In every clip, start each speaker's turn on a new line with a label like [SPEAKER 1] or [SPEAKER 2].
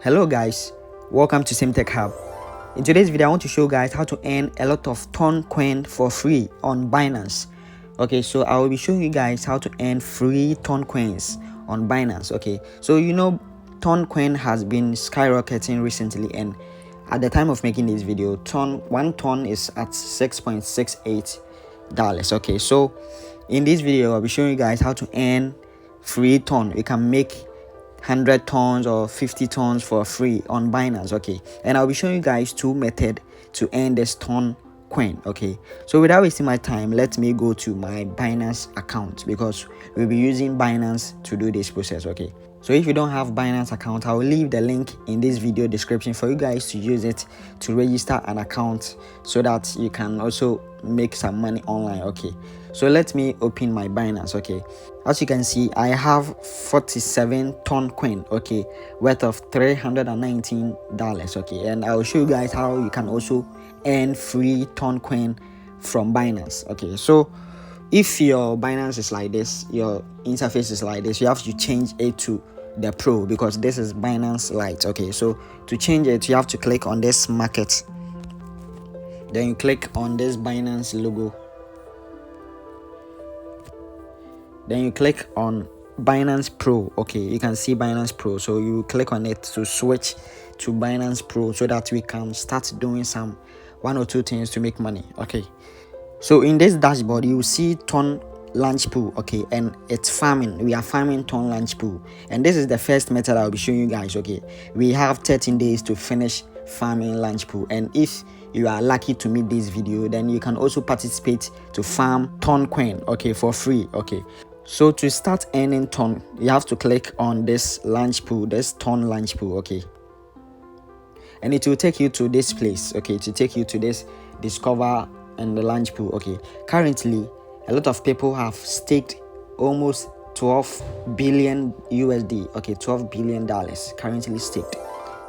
[SPEAKER 1] Hello guys, welcome to Sim Tech Hub. In today's video I want to show you guys how to earn a lot of ton coin for free on Binance. Okay, so I will be showing you guys how to earn free ton coins on Binance. Okay, so ton coin has been skyrocketing recently, and at the time of making this video, one ton is at $6.68. Okay, so in this video I'll be showing you guys how to earn free ton. You can make 100 tons or 50 tons for free on Binance. Okay, and I'll be showing you guys two methods to earn this ton coin. Okay, so without wasting my time, let me go to my Binance account because we'll be using Binance to do this process. Okay, so if you don't have Binance account, I will leave the link in this video description for you guys to use it to register an account so that you can also make some money online. Okay, so let me open my Binance. Okay, as you can see, I have 47 ton coin, okay, worth of $319. Okay, and I will show you guys how you can also earn free ton coin from Binance. Okay, so if your Binance is like this, your interface is like this, you have to change it to the Pro because this is Binance Lite. Okay, so to change it, you have to click on this market, then you click on this Binance logo, then you click on Binance Pro. Okay, you can see Binance Pro, so you click on it to switch to Binance Pro so that we can start doing some one or two things to make money. Okay, so in this dashboard you will see ton Launchpool. Okay, and it's farming. We are farming ton Launchpool, and this is the first method I'll be showing you guys. Okay, we have 13 days to finish farming Launchpool, and if you are lucky to meet this video, then you can also participate to farm ton coin, okay, for free. Okay, so to start earning ton, you have to click on this Launchpool, this ton Launchpool. Okay, and it will take you to this place. Okay, to take you to this discover and the Launchpool. Okay, currently a lot of people have staked almost 12 billion USD. Okay, $12 billion currently staked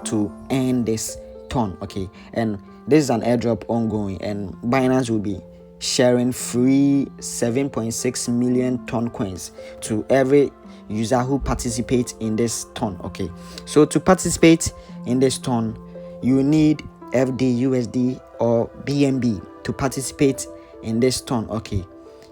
[SPEAKER 1] to earn this ton. Okay, and this is an airdrop ongoing, and Binance will be sharing free 7.6 million ton coins to every user who participates in this ton. Okay, so to participate in this ton, you need FDUSD or BNB to participate in this ton. Okay,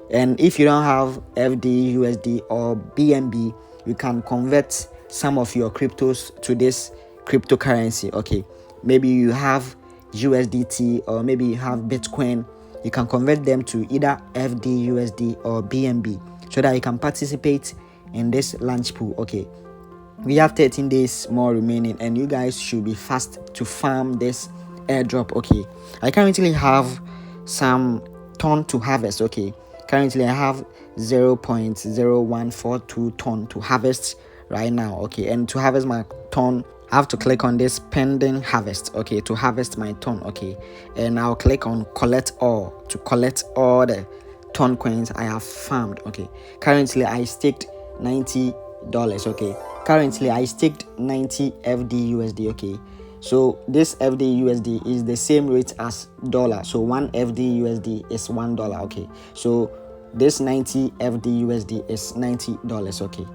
[SPEAKER 1] and if you don't have FDUSD or BNB, you can convert some of your cryptos to this cryptocurrency. Okay, maybe you have USDT or maybe you have Bitcoin. You can convert them to either FDUSD or BNB so that you can participate in this Launchpool. Okay, we have 13 days more remaining, and you guys should be fast to farm this airdrop. Okay, I currently have some ton to harvest. Okay, currently I have 0.0142 ton to harvest right now. Okay, and to harvest my ton, I have to click on this pending harvest. Okay, to harvest my ton. Okay, and I'll click on collect all to collect all the ton coins I have farmed. Okay, currently I staked $90. Okay, currently I staked 90 FDUSD. Okay, so this FDUSD is the same rate as dollar, so 1 FDUSD is $1. Okay, so this 90 FDUSD is $90. Okay,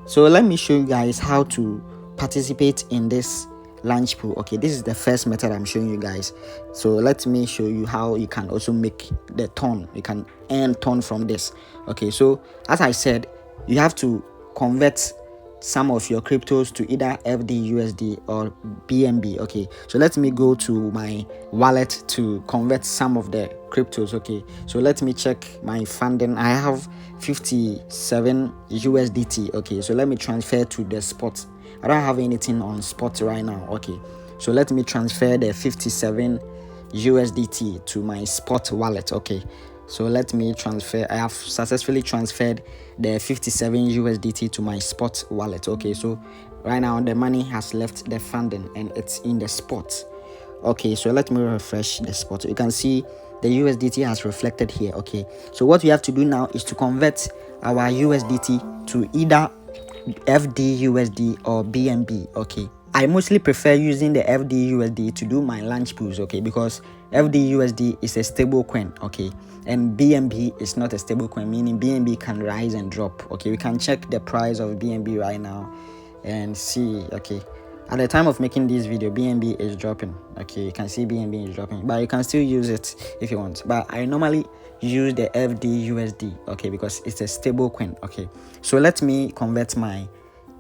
[SPEAKER 1] so let me show you guys how to participate in this Launchpool. Okay, this is the first method I'm showing you guys, so let me show you how you can also make the ton. You can earn ton from this. Okay, so as I said, you have to convert some of your cryptos to either FDUSD or BNB. Okay, so let me go to my wallet to convert some of the cryptos. Okay, so let me check my funding. I have 57 USDT. Okay, so let me transfer to the spot. I don't have anything on spot right now. Okay, so let me transfer the 57 USDT to my spot wallet. Okay, so let me transfer. I have successfully transferred the 57 USDT to my spot wallet. Okay, so right now the money has left the funding and it's in the spot. Okay, so let me refresh the spot. You can see the USDT has reflected here. Okay, so what we have to do now is to convert our USDT to either FDUSD or BNB. Okay, I mostly prefer using the FDUSD to do my Launchpools. Okay, because FDUSD is a stable coin. Okay, and BNB is not a stable coin, meaning BNB can rise and drop. Okay, we can check the price of BNB right now and see. Okay, at the time of making this video, BNB is dropping. Okay, you can see BNB is dropping, but you can still use it if you want. But I normally use the FDUSD, okay, because it's a stable coin. Okay, so let me convert my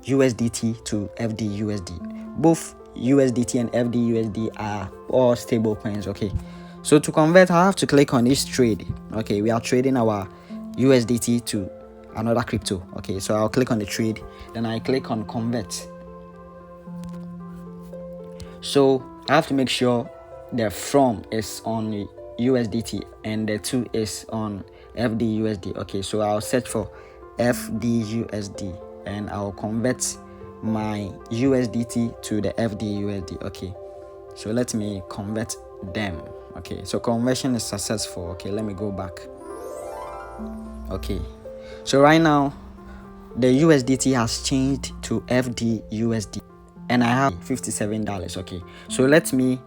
[SPEAKER 1] USDT to FDUSD. Both USDT and FDUSD are all stable coins. Okay, so to convert, I have to click on this trade. Okay, we are trading our USDT to another crypto. Okay, so I'll click on the trade, then I click on convert. So I have to make sure the from is on USDT and the to is on FDUSD. Okay, so I'll search for FDUSD and I'll convert my USDT to the FDUSD. Okay, so let me convert them. Okay, so conversion is successful. Okay, let me go back. Okay, so right now the USDT has changed to FDUSD and I have $57. Okay, so let me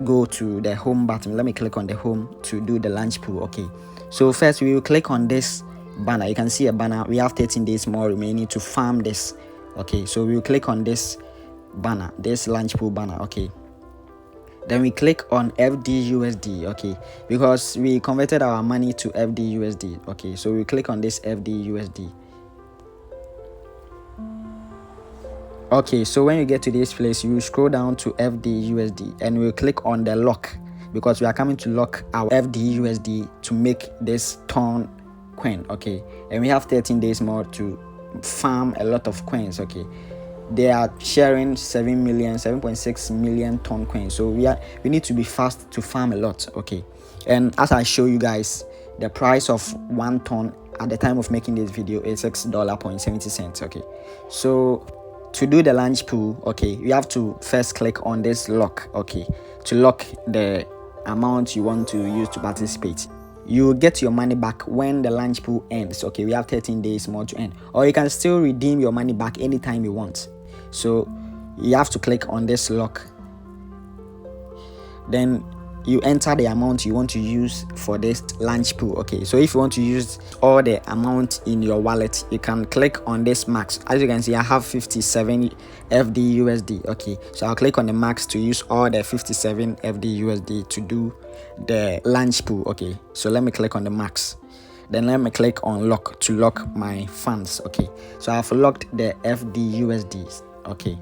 [SPEAKER 1] go to the home button. Let me click on the home to do the Launchpool. Okay, so first we will click on this banner. You can see a banner. We have 13 days more remaining to farm this. Okay, so we will click on this banner, this Launchpool banner. Okay, then we click on FDUSD. Okay, because we converted our money to FDUSD. Okay, so we click on this FDUSD. Okay, so when you get to this place, you scroll down to FDUSD and we'll click on the lock, because we are coming to lock our FDUSD to make this ton coin. Okay, and we have 13 days more to farm a lot of coins. Okay, they are sharing 7.6 million ton coins, so we need to be fast to farm a lot. Okay, and as I show you guys, the price of 1 ton at the time of making this video is $6.70. Okay, so to do the Launchpool, okay, you have to first click on this lock. Okay, to lock the amount you want to use to participate. You get your money back when the Launchpool ends. Okay, we have 13 days more to end, or you can still redeem your money back anytime you want. So you have to click on this lock, then you enter the amount you want to use for this Launchpool. Okay, so if you want to use all the amount in your wallet, you can click on this max. As you can see, I have 57 FDUSD. Okay, so I'll click on the max to use all the 57 FDUSD to do the Launchpool. Okay, so let me click on the max, then let me click on lock to lock my funds. Okay, so I've locked the FDUSDs. Okay,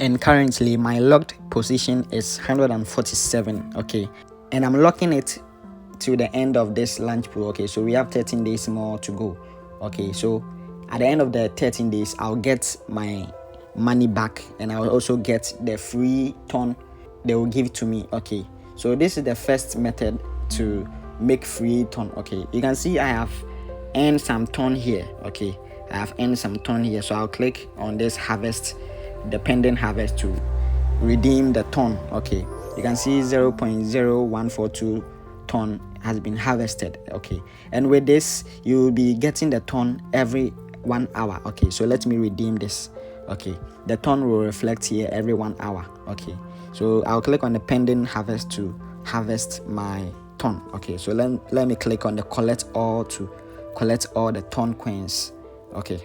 [SPEAKER 1] and currently my locked position is 147. Okay, and I'm locking it to the end of this Launchpool. Okay, so we have 13 days more to go. Okay, so at the end of the 13 days, I'll get my money back and I'll also get the free ton they will give to me. Okay, so this is the first method to make free ton. Okay, you can see I have earned some ton here. Okay, I have earned some ton here, so I'll click on this harvest, the pending harvest, to redeem the ton. Okay, you can see 0.0142 ton has been harvested. Okay, and with this you will be getting the ton every 1 hour. Okay, so let me redeem this. Okay, the ton will reflect here every 1 hour. Okay, so I'll click on the pending harvest to harvest my ton. Okay, so let me click on the collect all to collect all the ton coins. Okay,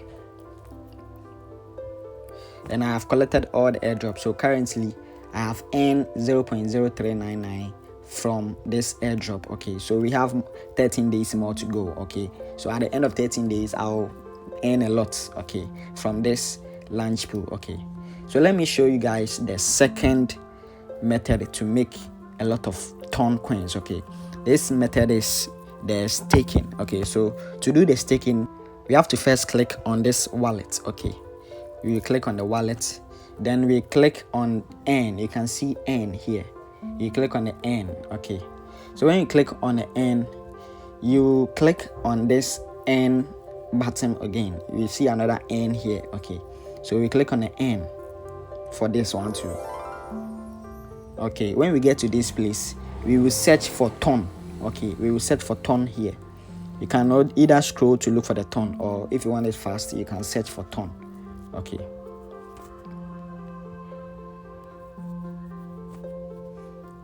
[SPEAKER 1] and I have collected all the airdrops. So currently I have earned 0.0399 from this airdrop. Okay, so we have 13 days more to go. Okay, so at the end of 13 days I'll earn a lot. Okay, from this Launchpool. Okay, so let me show you guys the second method to make a lot of ton coins. Okay, this method is the staking. Okay, so to do the staking, we have to first click on this wallet. Okay, we click on the wallet, then we click on earn. You can see earn here. You click on the earn. Okay, so when you click on the earn, you click on this earn button again. You see another earn here. Okay, so we click on the earn for this one too. Okay, when we get to this place, we will search for ton. Okay, we will search for ton here. You can either scroll to look for the ton, or if you want it fast, you can search for ton. Okay,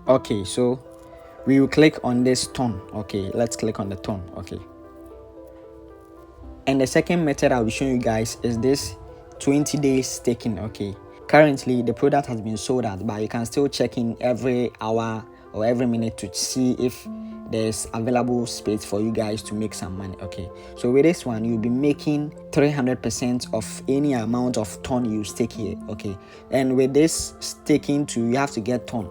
[SPEAKER 1] okay, so we will click on this ton. Okay, let's click on the ton. Okay, and the second method I'll be showing you guys is this 20 days staking. Okay, Currently the product has been sold out, but you can still check in every hour or every minute to see if there's available space for you guys to make some money. Okay, so with this one you'll be making 300% of any amount of ton you stake here. Okay, and with this staking too, you have to get ton.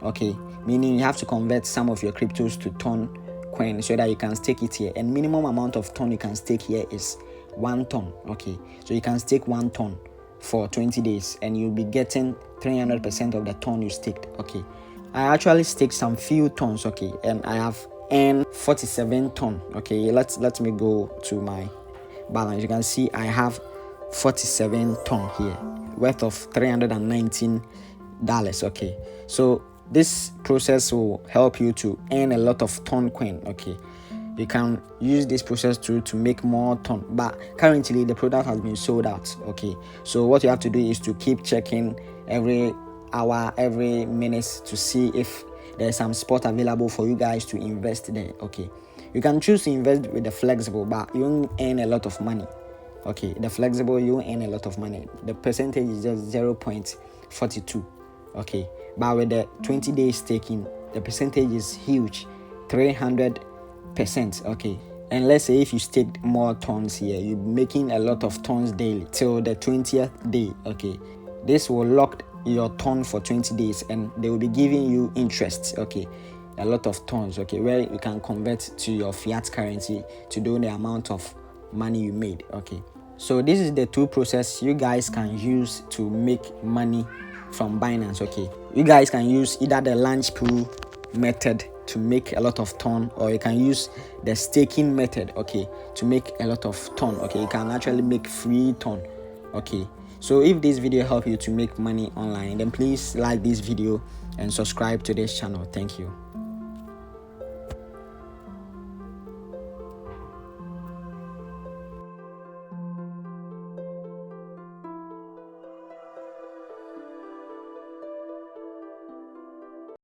[SPEAKER 1] Okay, meaning you have to convert some of your cryptos to ton coin so that you can stake it here, and minimum amount of ton you can stake here is 1 ton. Okay, so you can stake 1 ton for 20 days and you'll be getting 300% of the ton you staked. Okay, I actually staked some few tons. Okay, and I have earned 47 ton. Okay, let me go to my balance. You can see I have 47 ton here worth of $319. Okay, so this process will help you to earn a lot of ton coin. Okay, you can use this process to make more ton, but currently the product has been sold out. Okay, so what you have to do is to keep checking every hour, every minute to see if there's some spot available for you guys to invest there. Okay, you can choose to invest with the flexible, but you won't earn a lot of money. Okay, the flexible you earn a lot of money. The percentage is just 0.42. Okay, but with the 20-day staking, the percentage is huge, 300%. Okay, and let's say if you stake more tons here, you're making a lot of tons daily till the 20th day. Okay, this will lock your ton for 20 days and they will be giving you interest. Okay, a lot of tons. Okay, where you can convert to your fiat currency to do the amount of money you made. Okay, so this is the two process you guys can use to make money from Binance. Okay, you guys can use either the Launchpool method to make a lot of ton, or you can use the staking method, okay, to make a lot of ton. Okay, you can actually make free ton. Okay, so if this video helped you to make money online, then please like this video and subscribe to this channel. Thank you.